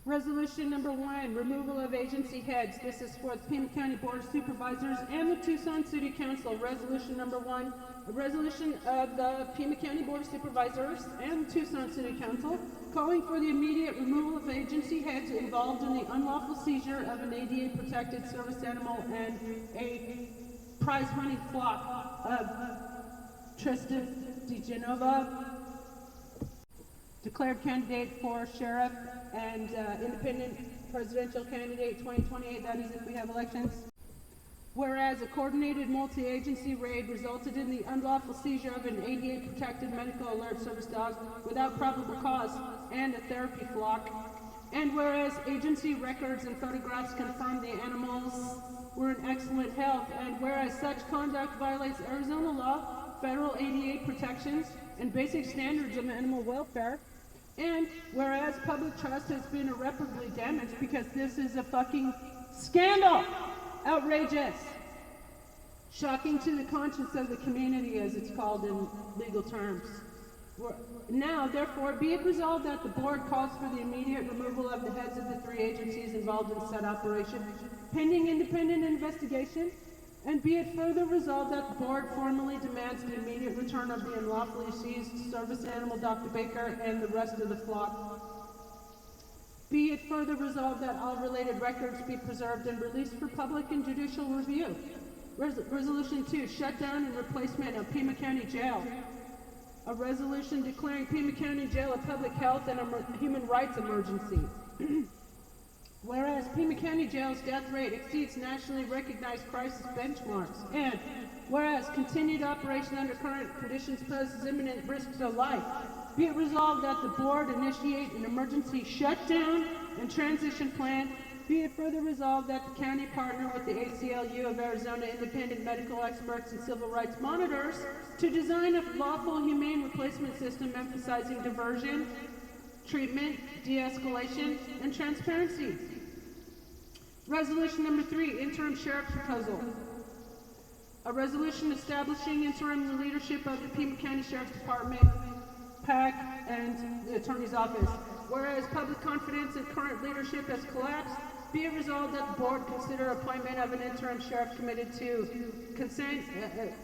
Resolution number 1, removal of agency heads. This is for the Pima County Board of Supervisors and the Tucson City Council. Resolution number 1, a resolution of the Pima County Board of Supervisors and the Tucson City Council calling for the immediate removal of agency heads involved in the unlawful seizure of an ADA protected service animal and a prize money flock of Trista declared candidate for sheriff and independent presidential candidate 2028, that is if we have elections. Whereas a coordinated multi-agency raid resulted in the unlawful seizure of an ADA protected medical alert service dog without probable cause and a therapy flock. And whereas agency records and photographs confirm the animals were in excellent health, and whereas such conduct violates Arizona law, federal ADA protections, and basic standards of animal welfare, and whereas public trust has been irreparably damaged because this is a fucking scandal, outrageous, shocking to the conscience of the community, as it's called in legal terms. Now, therefore, be it resolved that the board calls for the immediate removal of the heads of the 3 agencies involved in said operation, pending independent investigation, and be it further resolved that the board formally demands the immediate return of the unlawfully seized service animal Dr. Baker and the rest of the flock. Be it further resolved that all related records be preserved and released for public and judicial review. Resolution 2, shutdown and replacement of Pima County Jail. A resolution declaring Pima County Jail a public health and a human rights emergency. Whereas Pima County Jail's death rate exceeds nationally recognized crisis benchmarks, and whereas continued operation under current conditions poses imminent risk to life, be it resolved that the board initiate an emergency shutdown and transition plan. Be it further resolved that the county partner with the ACLU of Arizona independent medical experts and civil rights monitors to design a lawful humane replacement system emphasizing diversion, treatment, de-escalation, and transparency. Resolution number 3, interim sheriff proposal. A resolution establishing interim leadership of the Pima County Sheriff's Department, PAC, and the Attorney's Office. Whereas public confidence in current leadership has collapsed, be it resolved that the board consider appointment of an interim sheriff committed to consent,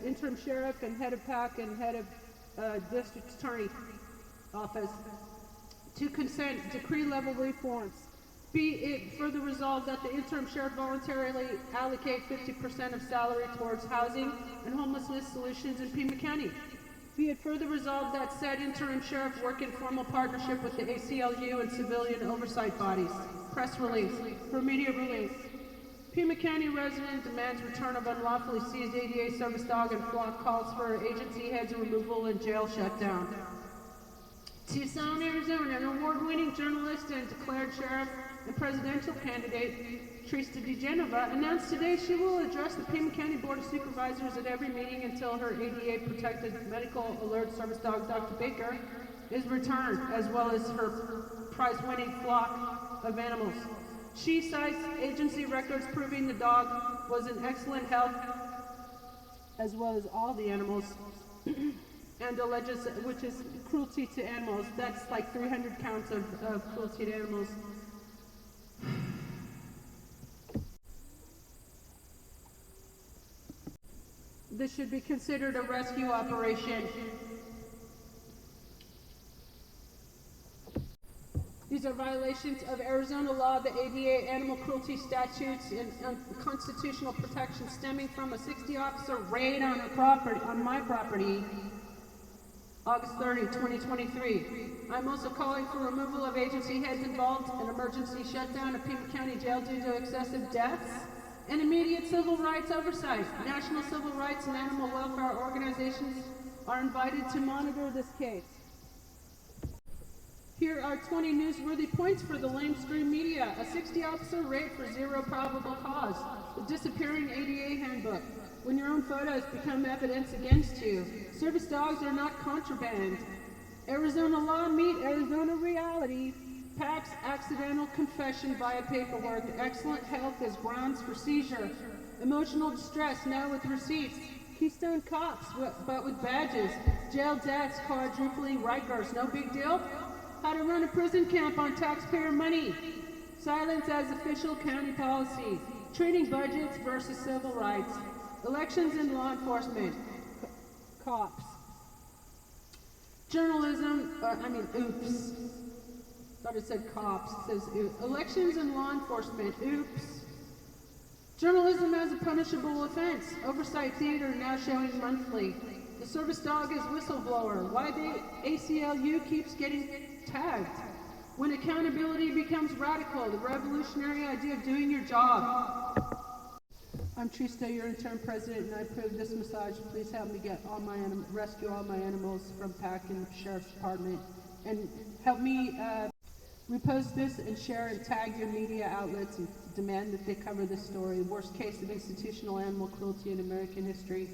interim sheriff and head of PAC and head of district attorney office to consent decree level reforms. Be it further resolved that the interim sheriff voluntarily allocate 50% of salary towards housing and homelessness solutions in Pima County. Be it further resolved that said interim sheriff work in formal partnership with the ACLU and civilian oversight bodies. Press release. For immediate release. Pima County resident demands return of unlawfully seized ADA service dog and flock, calls for agency heads removal and jail shutdown. Tucson, Arizona, an award-winning journalist and declared sheriff and presidential candidate, Trista announced today she will address the Pima County Board of Supervisors at every meeting until her ADA-protected medical alert service dog, Dr. Baker, is returned, as well as her prize-winning flock of animals. She cites agency records proving the dog was in excellent health, as well as all the animals, and alleges, which is cruelty to animals. That's like 300 counts of cruelty to animals. This should be considered a rescue operation. These are violations of Arizona law, the ADA animal cruelty statutes, and constitutional protection stemming from a 60-officer raid on my property, August 30, 2023. I'm also calling for removal of agency heads involved, an emergency shutdown of Pima County Jail due to excessive deaths, and immediate civil rights oversight. National civil rights and animal welfare organizations are invited to monitor this case. Here are 20 newsworthy points for the lamestream media. A 60-officer raid for zero probable cause. The disappearing ADA handbook. When your own photos become evidence against you. Service dogs are not contraband. Arizona law meet Arizona reality. PAC's accidental confession via paperwork. Excellent health as grounds for seizure. Emotional distress now with receipts. Keystone cops, but with badges. Jail deaths quadrupling Rikers. No big deal. how to run a prison camp on taxpayer money, silence as official county policy, treating budgets versus civil rights, elections and law enforcement, cops, journalism, oops. Thought it said cops. It says elections and law enforcement. Oops. Journalism as a punishable offense. Oversight theater now showing monthly. The service dog is whistleblower. Why the ACLU keeps getting tagged. When accountability becomes radical, the revolutionary idea of doing your job. I'm Trista, your interim president, and I approve this massage. Please help me get rescue all my animals from PAC and the Sheriff's Department, and help me repost this and share and tag your media outlets and demand that they cover this story. Worst case of institutional animal cruelty in American history.